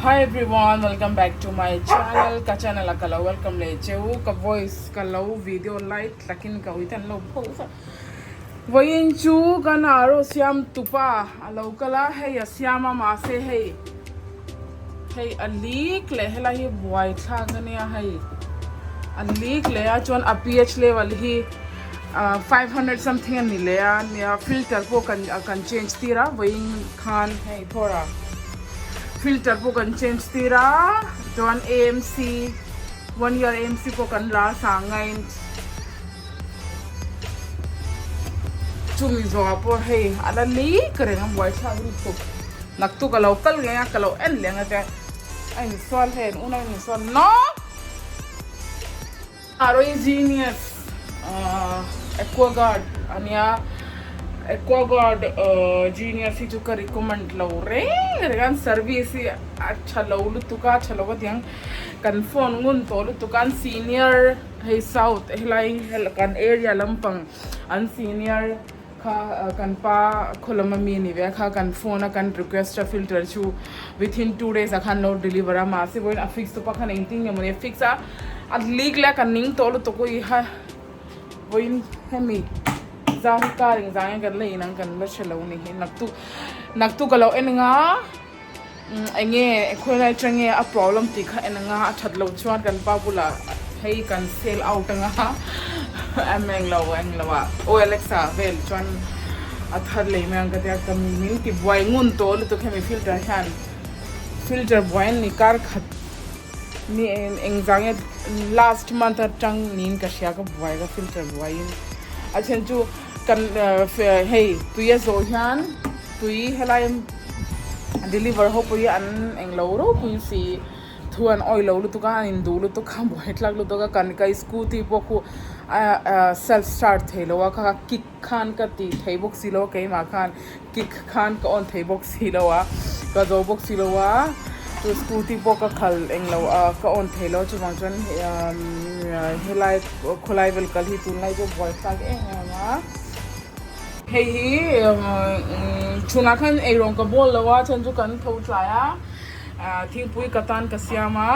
Hi everyone, welcome back to my channel. Ka channel akala welcome le cheu ka voice ka low video light lakin ka witan low post. Voyin chu ganaro siam tupa alo kala hey siama ma se hey. Hey alik le hela hi boy thagania hey. Alik le a chon a pH level hi 500 something ni le ya filter ko kan change tira voyin khan hey thora filter po kan change tira Chuan AMC 1 year AMC po kan la sangain chu Mizocouple hey ala li kare ngam boy tha ru to naktu ka local nga ka lo en lenga te ai ni sol hen una ni sol no aro genius aquaguard ania aquaguard genius hi chuka recommend lo re gan service acha lo lu tuka chalo ga diang kan phone ngun to lu tukan senior hey south helai kan area lampang an senior kha kan pa kholama mi ni ve kha kan phone kan request filter chu within 2 days akhan no deliver ma se boin fix to pa khan engting ne mone fix a leak la kan ning to lu to ko ha boin hemi zang karing zang kan lei nang kan la chelo ni hi naktu galo enanga enge khoi lai change a problem ti kha enanga thatlo chuan kan pa bula hei kan sell out nga ameng lawa o Alexa vel chuan a thar lei mang ka ta community boy ngun to lu to khemi filter boy ni kar khat ni eng zang last month atang nin ka sha ka boy ka filter boy achen chu kan hey tu ye zo hian tui helai deliver ho pui an englo ro pui si thuan oil lo lu tu ka in du lu tu ka boy tlak lu tu ka kan ka scooty po khu self start thelo wa ka kick khan ka ti thei box silo ke ma khan kick khan ka on thei box silo wa ka zo box silo wa tu scooty po ka khal englo ka on thelo chu bang chon helai khulai vel kal hi tu nai jo boy tlak ma hey chuna khan ei rong ka bol lawa chan chu kan tho tlaya thing pui katan kasiama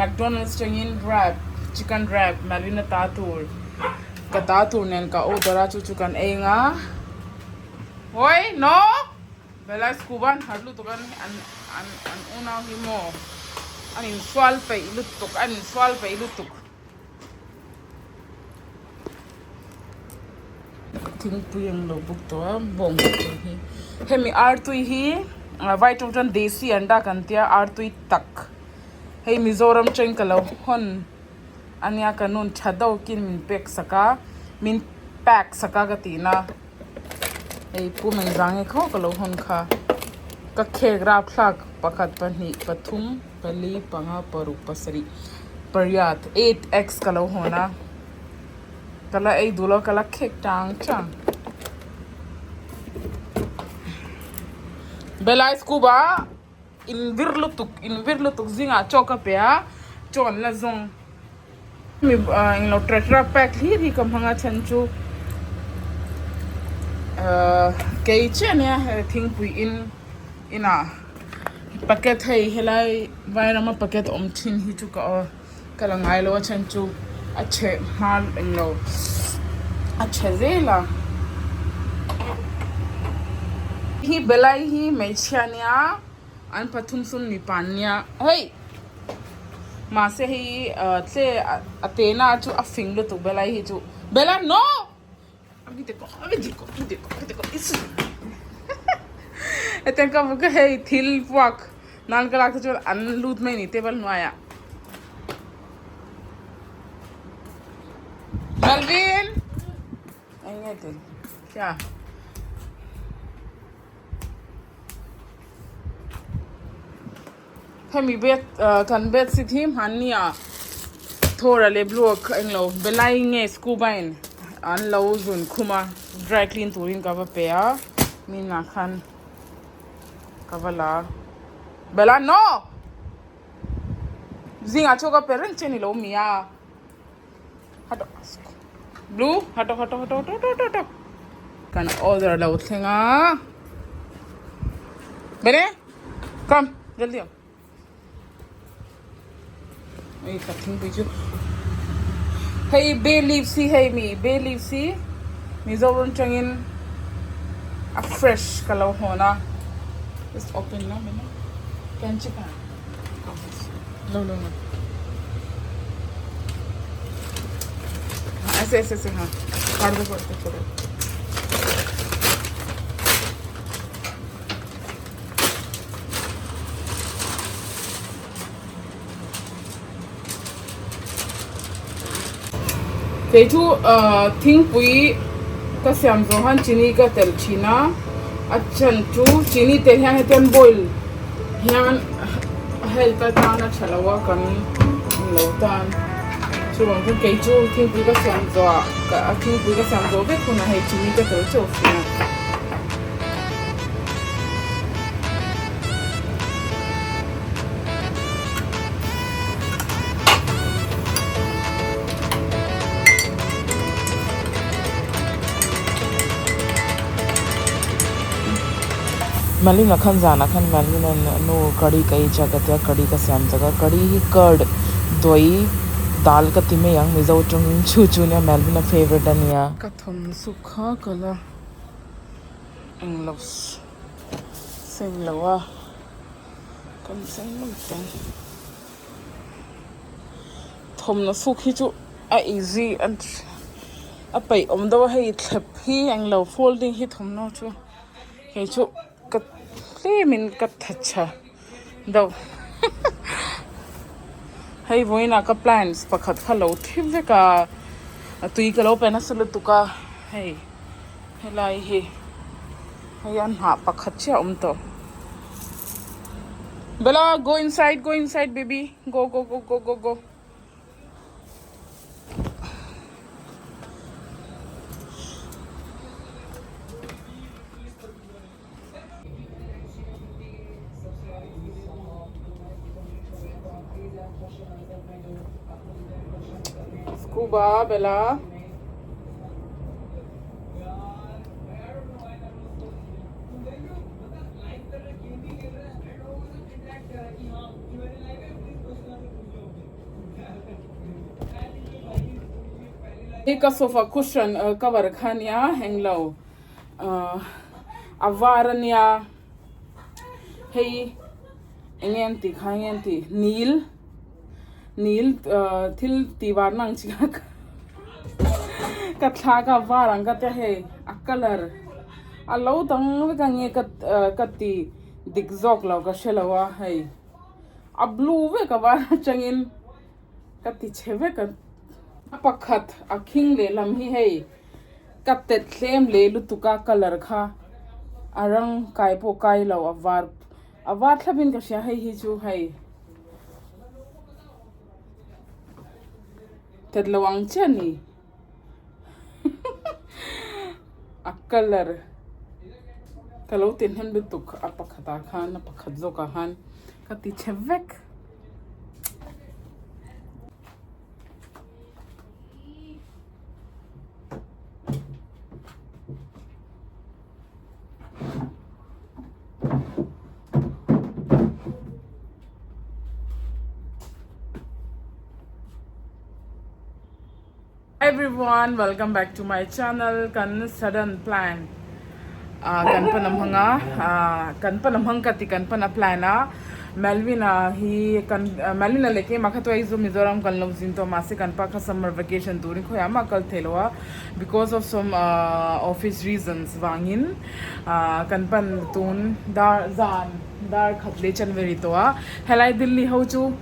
McDonald's changin wrap chicken wrap marina tatur katatur nen ka odora chu kan enga oi no bela skuban hadlu to kan an una himo anin swal pe lutuk anin swal pe lutuk thing puyang lo buk to bong hi hemi artui hi vai totan desi anda kan tia artui tak hei Mizoram train kalo hon ania kanun thadau kin min pack saka gatina hei pu meng jang kho kalo hon kha ka khegra phlak pakhat pani pathum pali panga paru pasari paryat 8x kalo hona kala ei dulo kala khek tang chang belai scuba in virlutuk zinga choka pea chon la zong mi in lo tretra pack hi kam hanga chanchu kei chen ya thing pui ina packet hai helai vairama packet thin hi chu ka kala ngai lo chanchu ache mal englo ache zela hi belai hi mechania an pathum sun ni panya hey ma se hi tle atena chu afing lu tu belai hi chu bela no abideko isu etenka muka hey thil puak nan kala chu an lut mai ni table noya Melvin ayya te kya hemi bet kan bet si thim hania thora le block englo belai nge scubain an lo zun khuma dry clean turin ka pa ya mina khan kavala bela no zinga choka parent cheni lo mia hato blue hato kan order lo thenga bene come जल्दी आओ ये cutting Biju hey bay leaf see hey me bay leaf see Mizo changin a fresh kalau hona just open na mena can chicken no ऐसे हाँ काट दो पड़ते थोड़े Tezu thing पुई का श्यामजोहन चीनी का तेल चीना अच्छा चू चीनी तेल यहाँ तेल बॉईल यहाँ हेल्थ का ताना चलावा कन लौटान चुवांग तो केजू थिंग पुई का श्यामजो का थिंग पुई का श्यामजो पे कुना है चीनी का तेल चोफिना Malina khan jana khan malina no kadi kai jaga te kadi ka sam jaga kadi hi curd doi dal ka time yang Mizo chung chu chu ne malina favorite ania katham sukha kala englos sing lawa kan sing lutan thom na sukhi chu a easy and a pai om do hai thlap hi englo folding hi thom no chu he chu min kat thacha do hey voina ka plans pakhat khalo thive ka tui ka lo pena sulu tuka hey helai he hayan ha pakhat cha to bela go inside baby go Scuba, Bella. Take a sofa cushion cover khania hang low. Avarania. Hey, engenti khangenti Neil til tiwar nang chiga ka thla ka warang ka te he a color a lo dang ka nge ka ti dikzok lo ka shelawa hai a blue ve ka war changin ka ti cheve ka pakhat a king le lam hi hei ka te thlem le lu tu ka color kha arang kai po kai lo a war thlabin ka sha hi chu hai tadlawang chani a color kalau tin hen lutuk apakhata khan apakhatzo ka han ka Tichhe Vek everyone, welcome back to my channel. Kan sudden plan kan panamhanga kan panamhang kati kan pana plana Melvina hi kan Melvina leke makhatwa izo Mizoram kan lomzin to mase kan pa ka summer vacation during khoyama kal thelwa because of some office reasons wangin kan pan tun dar khatle chanveri towa helai Delhi ho chu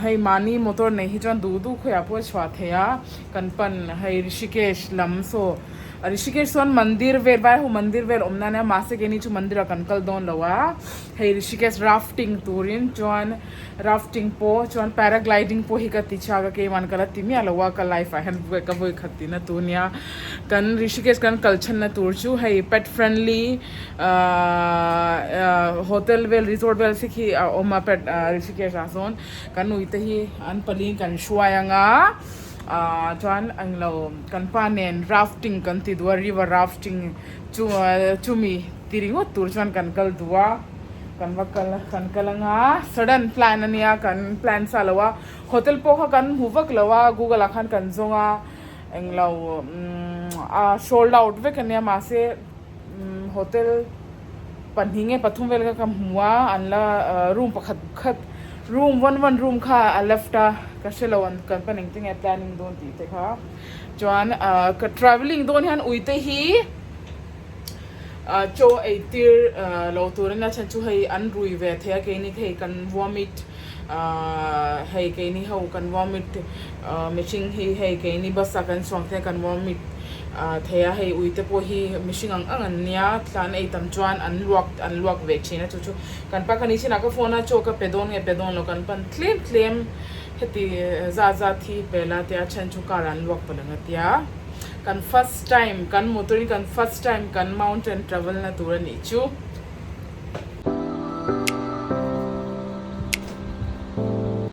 hei mani motor nei hi chan du khoya po chwa theya kan pan hei Rishikesh lam so Rishikesh son mandir ver bai ho mandir ver omna na mase geni chu mandir kankal don lawa hei Rishikesh rafting turin Chuan rafting po Chuan paragliding po hi ka tichaga ke man kala timi alawa ka life I have ka voi khati na tunia kan Rishikesh kan kalchan na tur chu hei pet friendly hotel well resort well sikhi oma pet Rishikesh ason kan uite hi an palin kan shuayanga Chuan anglo kan panen rafting kan tidwa river rafting chumi tiringo tur chuan kan kal duwa kan vakal kan kalanga sudden plan ania kan plan salawa hotel po kha kan huvak lawa google akhan kan zonga englo sold out ve kan ya ma se hotel panhinge pathum vel ka kam huwa anla room pakhat khat room one room kha alafta ka shelawan kan paning ting e planning don ti te kha chuan ka traveling don han uite hi cho ei tir lo turina chan chu hei an rui ve thea ke ni thei kan vomit hei ke ni ho kan vomit machine hei ke ni basa kan song the kan vomit thea hei uite po hi machine ang nia tlan ei tam chuan an luak ve china chu kan pa kan china ka phone cho ka pedon lo kan pan claim heti za thi pela te chan chu karan luak palanga tia kan first time kan motoring kan first time kan mountain travel na tur ni chu